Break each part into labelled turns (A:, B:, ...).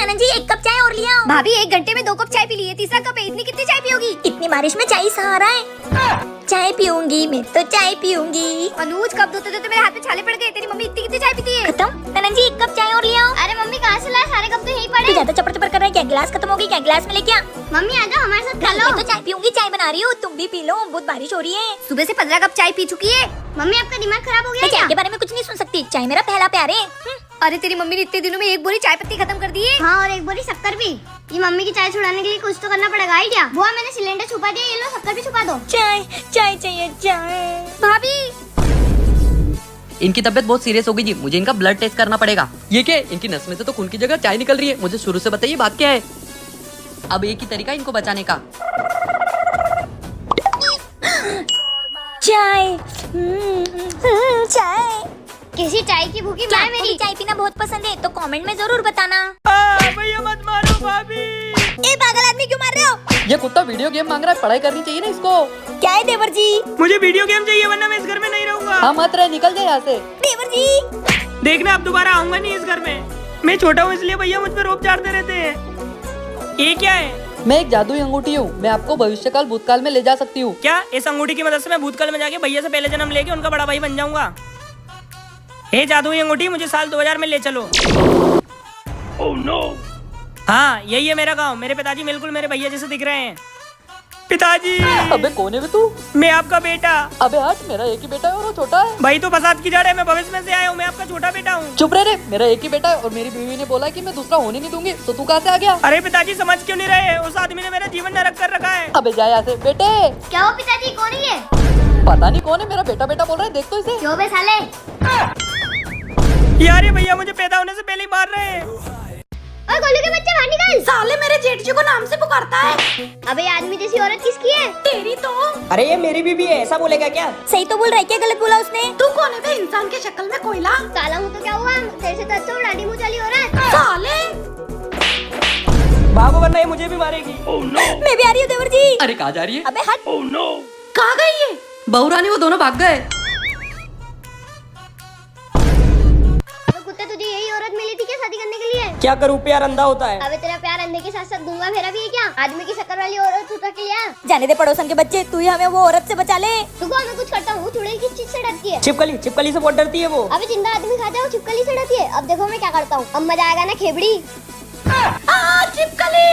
A: ननन जी एक कप चाय और लिया।
B: भाभी 1 घंटे में 2 कप चाय पी ली है, तीसरा कप है, इतनी कितनी चाय पियोगी?
A: इतनी बारिश में चाय सहारा है। चाय पीऊंगी मैं तो चाय पीऊंगी।
B: अनुज कप धोते धोते मेरे हाथ में छाले पड़ गए। तेरी मम्मी इतनी कितनी चाय पीती है?
A: खत्म। ननन जी 1 कप चाय और लिया।
B: अरे मम्मी कहाँ से लाए, सारे कप तो यहीं पड़े।
A: तू ज्यादा चपर चपर कर रहा है क्या? गिलास खत्म हो गई क्या? गिलास में लेके आ।
B: मम्मी आ जाओ हमारे साथ खा लो।
A: मैं तो चाय पीऊंगी, चाय बना रही हूँ, तुम भी पी लो, बहुत बारिश हो रही है।
B: सुबह से 15 कप चाय पी चुकी है। मम्मी आपका दिमाग खराब हो गया
A: मैं
B: क्या?
A: चाय के बारे में कुछ नहीं सुन सकती, चाय मेरा पहला प्यार है।
B: अरे तेरी मम्मी ने इतने दिनों में 1 बोरी चाय पत्ती खत्म कर दी है। हाँ और 1 बोरी शक्कर भी। ये मम्मी की चाय छुड़ाने के लिए कुछ तो करना पड़ेगा। आइडिया वो मैंने सिलेंडर छुपा दिया, ये लो शक्कर भी छुपा दो।
A: चाय चाय चाहिए चाय।
B: भाभी
C: इनकी तबीयत बहुत सीरियस हो गई जी, मुझे इनका ब्लड टेस्ट करना पड़ेगा। ये क्या है? इनकी नस में से तो खून की जगह चाय निकल रही है। मुझे शुरू से बताइए बात क्या है। अब एक ही तरीका इनको बचाने का।
A: चाय चाय।
B: किसी चाय की भूखी
A: क्या
B: माँ
A: आपको
B: मेरी।
A: भी चाय पीना बहुत पसंद है तो कमेंट में जरूर बताना।
C: भैया मत मारो भाभी।
A: ए पागल आदमी क्यों मार रहे हो?
C: ये कुत्ता वीडियो गेम मांग रहा है, पढ़ाई करनी चाहिए ना इसको।
A: क्या है देवर जी?
D: मुझे वीडियो गेम चाहिए वरना मैं इस घर में नहीं रहूंगा।
C: हाँ मत रहे, निकल जाए यहाँ से।
A: देवर जी
D: देखना अब दोबारा आऊंगा नहीं इस घर में। मैं छोटा हूँ इसलिए भैया मुझ पर रोब झाड़ते रहते हैं। ये क्या है?
C: मैं एक जादुई अंगूठी हूँ, मैं आपको भविष्यकाल भूतकाल में ले जा सकती हूँ।
D: क्या इस अंगूठी की मदद से मैं भूतकाल में जाके भैया से पहले जन्म लेके उनका बड़ा भाई बन जाऊंगा? हे जादुई अंगूठी, मुझे साल 2000 में ले चलो। Oh no. हाँ यही है मेरा गांव। मेरे पिताजी बिल्कुल मेरे भैया जैसे दिख रहे हैं। पिताजी।
C: अबे कौन है बे तू?
D: मैं आपका बेटा।
C: अबे हट, मेरा एक ही बेटा है और वो छोटा है।
D: भाई तो फसाद की जड़ है, मैं भविष्य में से आया हूँ, मैं आपका छोटा बेटा हूँ।
C: चुप रह रे, मेरा एक ही बेटा है और मेरी बीवी ने बोला कि मैं दूसरा होने नहीं दूंगी, तो तू कहाँ से आ गया?
D: अरे पिताजी समझ क्यों नहीं रहे? उस आदमी ने मेरा जीवन नरक कर रखा है।
C: अबे जा यहाँ से बेटे।
B: क्या हो पिताजी, कौन है ये?
C: पता नहीं कौन है, मेरा बेटा बेटा बोल रहा है, देख तो इसे।
B: क्यों बे साले?
D: यार ये भैया मुझे पैदा होने से पहले ही मार रहे हैं।
B: ओए गोलू के बच्चे बाहर निकल।
A: साले मेरे जेठ जी को नाम से पुकारता है।
B: अबे आदमी जैसी औरत किसकी है?
A: तेरी तो।
D: अरे ये मेरी बीबी है, ऐसा बोलेगा क्या?
A: सही तो बोल रहा है, क्या गलत बोला उसने?
E: तू कौन है बे? इंसान के शक्ल में कोयला।
B: काला हूँ तो क्या हुआ, तेरे से तो अच्छा हूँ, डाडी मुँह वाली औरत।
E: साले
D: भागो वरना ये मुझे भी मारेगी। Oh no.
A: मैं भी आ रही हूँ देवर जी।
C: अरे कहाँ जा रही है?
A: अबे हट।
D: Oh no.
E: कहाँ गई ये?
C: बहू रानी वो दोनों भाग गए।
B: तो कुत्ते तुझे यही औरत मिली थी क्या शादी करने के लिए?
D: क्या करूँ, प्यार अंधा होता है।
B: अबे तेरा प्यार अंधे के साथ साथ दूंगा फेरा भी है क्या? आदमी की शक्कर वाली औरत उठा के लिया।
A: जाने दे पड़ोसन के बच्चे, तू ही हमें वो औरत से बचा ले।
B: रुको मैं कुछ करता हूँ। चुड़ैल किस चीज से डरती है?
D: छिपकली से बहुत डरती है वो।
B: अबे जिंदा आदमी खा जाओ, छिपकली से डरती है। अब देखो मैं क्या करता हूँ, अब मजा आएगा ना खेबड़ी।
E: छिपकली,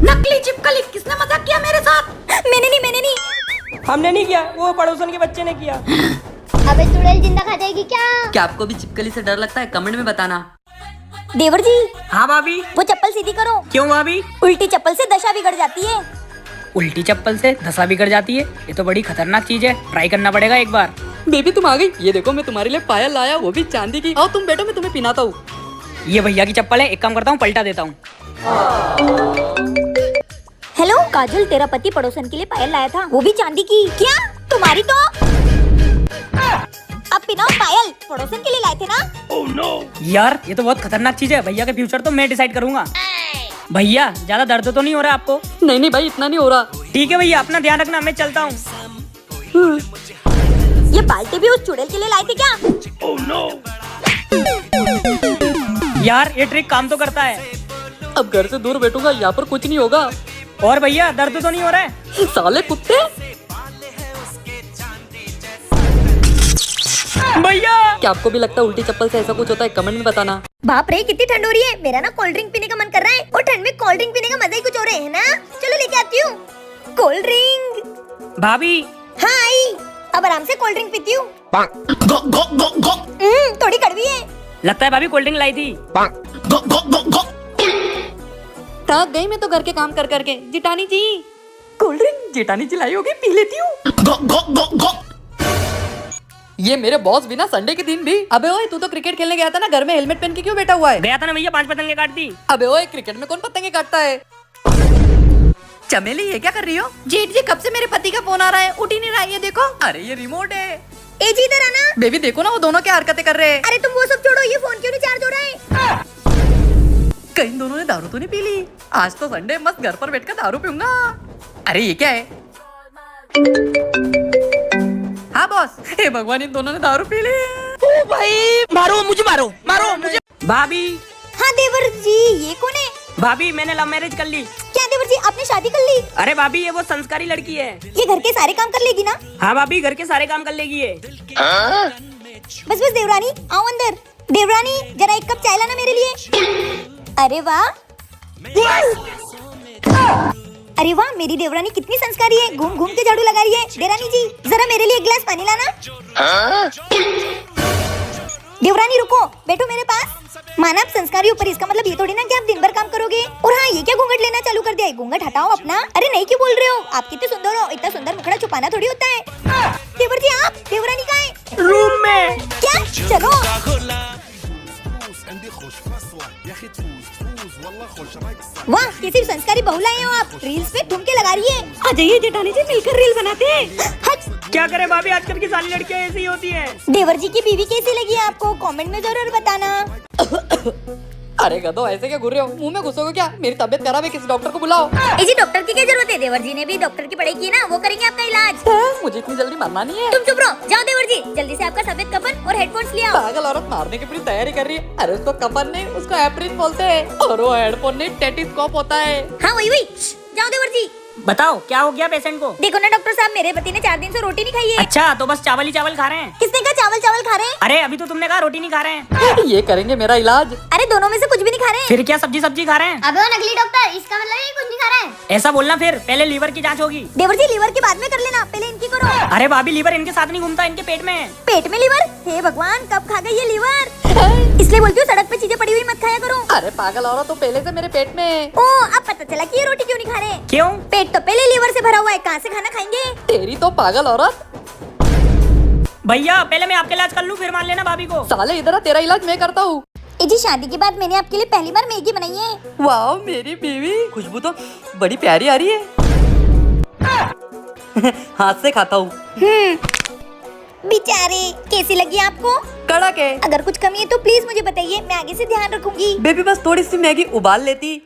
E: नकली छिपकली। किसने मजाक किया मेरे साथ?
A: मैंने नहीं।
D: हमने नहीं किया, वो पड़ोसन के बच्चे ने किया।
B: अबे चुड़ैल जिंदा खा जाएगी क्या?
C: क्या आपको भी छिपकली से डर लगता है? कमेंट में बताना।
A: देवर जी
D: हाँ भाभी।
A: वो चप्पल सीधी करो।
D: क्यों भाभी?
A: उल्टी चप्पल से दशा बिगड़ जाती है।
D: उल्टी चप्पल से दशा बिगड़ जाती है? ये तो बड़ी खतरनाक चीज है, ट्राई करना पड़ेगा एक बार।
C: बेबी तुम आ गई। ये देखो मैं तुम्हारे लिए पायल लाया, वो भी चांदी की। आओ तुम बैठो, मैं तुम्हें पिनाता हूँ।
D: ये भैया की चप्पल है, एक काम करता हूँ पलटा देता हूँ।
A: हेलो काजल, तेरा पति पड़ोसन के लिए पायल लाया था, वो भी चांदी की। क्या तुम्हारी तो? अब पिनाओ पायल, पड़ोसन के लिए लाए थे ना?
D: Oh no. यार ये तो बहुत खतरनाक चीज है, भैया के फ्यूचर तो मैं डिसाइड करूंगा। भैया ज्यादा दर्द तो नहीं हो रहा आपको?
C: नहीं नहीं भाई, इतना नहीं हो रहा।
D: ठीक है भैया, अपना ध्यान रखना, मैं चलता हूँ।
A: ये बाल्टी भी उस चुड़ैल के लिए लाए थे क्या?
D: Oh no. यार ये ट्रिक काम तो करता है।
C: अब घर से दूर बैठूंगा, यहाँ पर कुछ नहीं होगा।
D: और भैया दर्द तो नहीं हो रहा है?
C: साले कुत्ते।
D: भैया
C: क्या आपको भी लगता है उल्टी चप्पल से ऐसा कुछ होता है? कमेंट में बताना।
A: बाप रे कितनी ठंड हो रही है, मेरा ना कोल्ड ड्रिंक पीने का मन कर रहा है। और ठंड में कोल्ड ड्रिंक पीने का मजा ही कुछ और है ना? चलो लेके आती हूँ कोल्ड ड्रिंक।
D: भाभी।
A: हाँ आई, अब आराम से कोल्ड ड्रिंक पीती हूँ। थोड़ी कड़वी है।
D: लगता है भाभी कोल्ड ड्रिंक लाई थी।
C: थक गई मैं तो घर के काम कर करके। जिटानी जी कोल्ड ड्रिंक जिटानी जी लाई होगी, पी लेती हूँ। ये मेरे बॉस भी ना संडे के दिन भी। अबे ओए तू तो क्रिकेट खेलने गया था ना, घर में हेलमेट पहन के क्यों बैठा हुआ है?
D: गया था ना भैया, 5 पतंगे काट दी।
C: अबे ओए क्रिकेट में कौन पतंगे काटता है? चमेली ये क्या कर रही हो? जेठ जी कब से मेरे पति का फोन आ रहा है, उठ ही नहीं रहा है। ये देखो, अरे ये रिमोट है।
A: ए जी इधर आना।
C: बेबी देखो ना, वो दोनों क्या हरकतें कर रहे हैं।
A: अरे तुम वो सब छोड़ो, ये फोन क्यों नहीं चार्ज हो रहा है?
C: कहीं दोनों ने दारू तो नहीं पी ली? आज तो संडे, मस्त घर पर बैठकर दारू पीऊंगा। अरे ये क्या है? हाँ बॉस। हे भगवान, इन दोनों ने दारू पी ली।
D: भाई मारो मुझे, मारो मुझे। भाभी
A: हाँ देवर जी, ये कौन है?
D: भाभी मैंने लव मैरिज कर ली।
A: क्या देवर जी, आपने शादी कर ली?
D: अरे भाभी ये वो संस्कारी लड़की है।
A: ये घर के सारे काम कर लेगी ना?
D: हाँ भाभी घर के सारे काम कर लेगी ये।
A: बस बस देवरानी, आओ अंदर। देवरानी, जरा एक कप चाय लाना मेरे लिए। अरे वाह, अरे वाह, मेरी देवरानी कितनी संस्कारी है, घूम घूम के झाड़ू लगा रही है। देवरानी जी, जरा मेरे लिए एक गिलास पानी लाना। देवरानी रुको, बैठो मेरे पास। माना आप संस्कारी ऊपर, इसका मतलब ये थोड़ी ना कि आप दिन भर काम करोगे। और हाँ, ये क्या घूंघट लेना चालू कर दिया है? घूंघट हटाओ अपना। अरे नहीं, क्यों बोल रहे हो? आप कितने सुंदर हो, इतना सुंदर मुखड़ा छुपाना थोड़ी होता है। देवर जी, आप देवरानी कहाँ है?
D: रूम में।
A: क्या? चलो। वाह, कैसी संस्कारी बहू लाए हो आप। रील्स पे ठुमके लगा रही है।
C: आ जाइए जेठानी जी, मिलकर रील बनाते हैं।
A: हट।
D: क्या करे भाभी, आजकल की सारी लड़कियां ऐसी ही होती हैं।
A: देवर जी की बीवी कैसी लगी आपको? कमेंट में जरूर बताना।
C: अरे गधो, ऐसे क्या घूर रहे हो? मुंह में घुसोगे क्या? मेरी तबीयत खराब है, किसी डॉक्टर को बुलाओ।
A: जी डॉक्टर की क्या जरूरत है? देवर जी ने भी डॉक्टर की पढ़ाई की है ना, वो करेंगे आपका इलाज।
C: मुझे इतनी जल्दी मरना नहीं है।
A: तुम चुप रहो, जाओ देवर जी, जल्दी से आपका सफेद कफन और हेडफोन्स ले आओ।
C: पागल औरत मारने की पूरी तैयारी कर रही है। अरे उसको कफन नहीं, उसको एप्रिन बोलते हैं। और वो हेडफोन नहीं, टेटिस्कोप होता है।
A: हाँ वही वही। जाओ देवर जी।
D: बताओ क्या हो गया पेशेंट को?
A: देखो ना डॉक्टर साहब, मेरे पति ने 4 दिन से रोटी नहीं खाई है।
D: अच्छा तो बस चावल ही चावल खा रहे हैं?
A: किसने कहा चावल चावल खा रहे हैं?
D: अरे अभी तो तुमने कहा रोटी नहीं खा रहे हैं।
C: ये करेंगे मेरा इलाज।
A: अरे दोनों में से कुछ भी नहीं खा रहे हैं।
D: फिर क्या सब्जी सब्जी खा रहे हैं?
B: अबे वो नकली डॉक्टर, इसका मतलब ये कुछ नहीं खा रहा है।
D: ऐसा बोलना, फिर पहले लीवर की जांच होगी।
A: देवर जी, लीवर की बाद में कर लेना, पहले इनकी करो।
D: अरे भाभी लीवर इनके साथ नहीं घूमता, इनके पेट में है।
A: पेट में लीवर? हे भगवान, कब खा गई ये लीवर? इसलिए बोलती हूँ सड़क पे चीजें पड़ी हुई मत खाया करो।
C: अरे पागल औरत, तो पहले से मेरे पेट में है।
A: ओ, अब पता चला कि ये रोटी क्यों नहीं खा रहे।
D: क्यों?
A: पेट तो पहले लीवर से भरा हुआ है, कहाँ से खाना खाएंगे?
C: तेरी तो पागल औरत।
D: भैया पहले मैं आपका इलाज कर लूँ, फिर मान लेना भाभी को।
C: साले इधर आ, तेरा इलाज मैं करता हूँ।
A: जी शादी के बाद मैंने आपके लिए पहली बार मैगी बनाई है।
C: वाह मेरी बीवी, खुशबू तो बड़ी प्यारी आ रही है। हाथ से खाता हूँ।
A: बेचारे, कैसी लगी आपको?
C: कड़क है।
A: अगर कुछ कमी है तो प्लीज मुझे बताइए, मैं आगे से ध्यान रखूंगी।
C: बेबी बस थोड़ी सी मैगी उबाल लेती।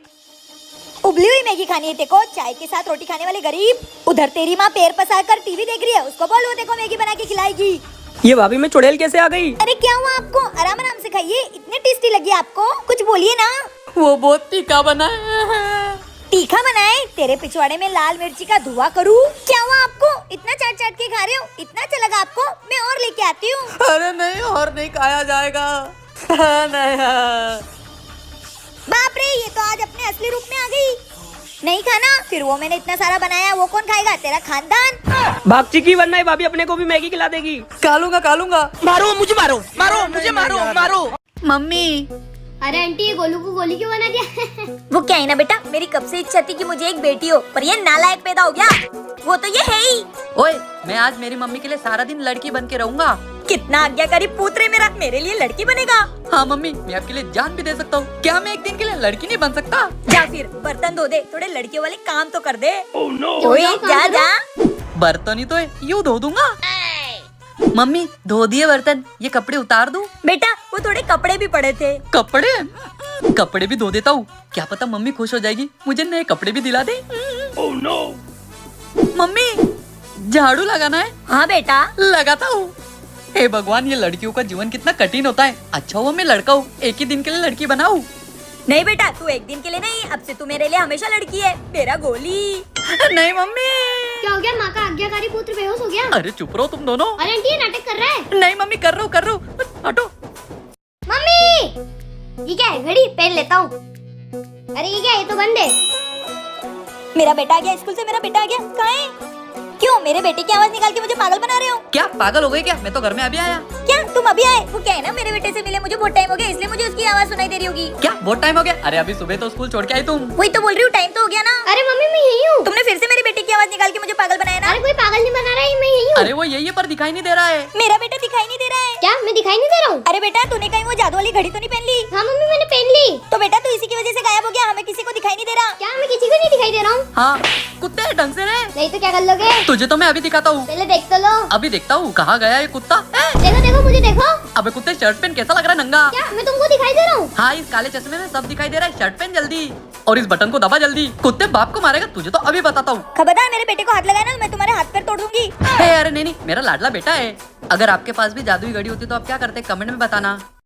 A: उबली हुई मैगी खानी है तेको, चाय के साथ रोटी खाने वाले गरीब। उधर तेरी माँ पैर पसार कर टीवी देख रही है, उसको बोल वो देखो मैगी बना के खिलाएगी।
D: ये भाभी में चुड़ैल कैसे आ गई?
A: अरे क्या हुआ आपको? आराम आराम से खाइए, इतने टेस्टी लगी आपको, कुछ बोलिए ना।
C: वो बहुत तीखा बना है।
A: तीखा बनाए? तेरे पिछवाड़े में लाल मिर्ची का धुआं करूँ? क्या हुआ आपको? इतना चाट चाट के खा रहे हो, इतना अच्छा लगा आपको? मैं और लेके आती हूँ।
C: अरे नहीं, और नहीं खाया जाएगा। नहीं।
A: बाप रे, ये तो आज अपने असली रूप में आ गई। नहीं खाना? फिर वो मैंने इतना सारा बनाया, वो कौन खाएगा? तेरा खानदान।
D: भागची की वरना भाभी अपने को भी मैगी खिला देगी।
C: खा लूंगा।
D: मारो मुझे, मारो मारो मुझे, मारो।
C: मम्मी।
B: अरे आंटी, ये गोलू को गोली क्यों बना दिया?
A: वो क्या है ना बेटा, मेरी कब से इच्छा थी कि मुझे एक बेटी हो, पर ये नालायक पैदा हो गया। वो तो ये है ही।
C: ओए, मैं आज मेरी मम्मी के लिए सारा दिन लड़की बन के रहूंगा।
A: कितना आज्ञाकारी पुत्र है मेरा, मेरे लिए लड़की बनेगा।
C: हाँ मम्मी, मैं आपके लिए जान भी दे सकता हूँ। क्या मैं एक दिन के लिए लड़की नहीं बन सकता?
A: जा फिर बर्तन धो दे, थोड़े लड़कियों वाले काम तो कर दे।
B: तो
A: ओए,
B: जाओ,
A: जा
B: काम
A: जा।
C: बर्तन ही तो है, यूँ धो दूंगा। मम्मी धो दिए बर्तन, ये कपड़े उतार दूं?
A: बेटा वो थोड़े कपड़े भी पड़े थे।
C: कपड़े भी धो देता हूँ, क्या पता मम्मी खुश हो जाएगी, मुझे नए कपड़े भी दिला दे। मम्मी झाड़ू लगाना है?
A: हाँ बेटा।
C: लगाता हूँ। हे भगवान, ये लड़कियों का जीवन कितना कठिन होता है। अच्छा हुआ मैं लड़का हूँ, एक ही दिन के लिए लड़की बनाऊं।
A: नहीं बेटा, तू एक दिन के लिए नहीं, अब से तू मेरे लिए हमेशा लड़की है, मेरा गोली।
C: नहीं मम्मी।
B: क्या हो गया? माँ का आज्ञाकारी पुत्र बेहोश हो गया।
C: अरे चुप रहो तुम दोनों।
B: अरे आंटी, ये नाटक कर रहा है।
C: नहीं मम्मी, कर रहा हूँ। हटो।
B: मम्मी, ये क्या है? घड़ी पहन लेता हूँ। अरे ये क्या है? ये तो बंद है।
A: मेरा बेटा आ गया, स्कूल से मेरा बेटा आ गया। कहाँ है? क्यों मेरे बेटे की आवाज निकाल के मुझे पागल बना रहे हो?
C: क्या पागल हो गए क्या? मैं तो घर में अभी आया।
A: क्या तुम अभी आए? वो क्या है ना, मेरे बेटे से मिले मुझे बहुत टाइम हो गया, इसलिए मुझे उसकी आवाज सुनाई दे रही होगी।
C: क्या बहुत टाइम हो गया? अरे अभी सुबह तो स्कूल छोड़ के आई तुम।
A: वही तो बोल रही हूँ, टाइम तो हो गया ना।
B: अरे मम्मी, मैं यही हूँ।
A: तुमने फिर से मेरे बेटे की आवाज निकाल के मुझे पागल बनाया ना।
B: अरे कोई पागल नहीं बना रहा है, मैं यही हूँ।
C: अरे वो यही है, पर दिखाई नहीं दे रहा है।
A: मेरा बेटा दिखाई नहीं दे रहा है।
B: क्या मैं दिखाई नहीं दे रहा हूँ?
A: अरे बेटा, तूने कहीं वो जादू वाली घड़ी तो नहीं पहन ली?
B: हाँ मम्मी, मैंने पहन ली।
A: तो बेटा तू इसी की वजह से गायब हो गया, हमें किसी को दिखाई नहीं दे रहा।
B: क्या मैं किसी को नहीं दिखाई दे रहा हूँ?
C: हाँ, कुत्ते ढंग से रहे।
B: नहीं तो क्या कर लोगे?
C: तुझे तो मैं अभी दिखाता हूँ।
B: पहले देख तो लो।
C: अभी देखता हूँ, कहाँ गया ये कुत्ता?
B: देखो देखो, मुझे देखो।
C: अबे कुत्ते, शर्ट पहन कैसा लग रहा है नंगा?
B: क्या मैं तुमको दिखाई दे रहा हूँ?
C: हाँ, इस काले चश्मे में सब दिखाई दे रहा है। शर्ट पहन जल्दी, और इस बटन को दबा जल्दी। कुत्ते बाप को मारेगा, तुझे तो अभी बताता हूँ।
A: खबरदार मेरे बेटे को हाथ लगाया ना, मैं तुम्हारे हाथ पैर तोड़ दूंगी।
C: अरे नहीं, मेरा लाडला बेटा है। अगर आपके पास भी जादुई घड़ी होती तो आप क्या करते, कमेंट में बताना।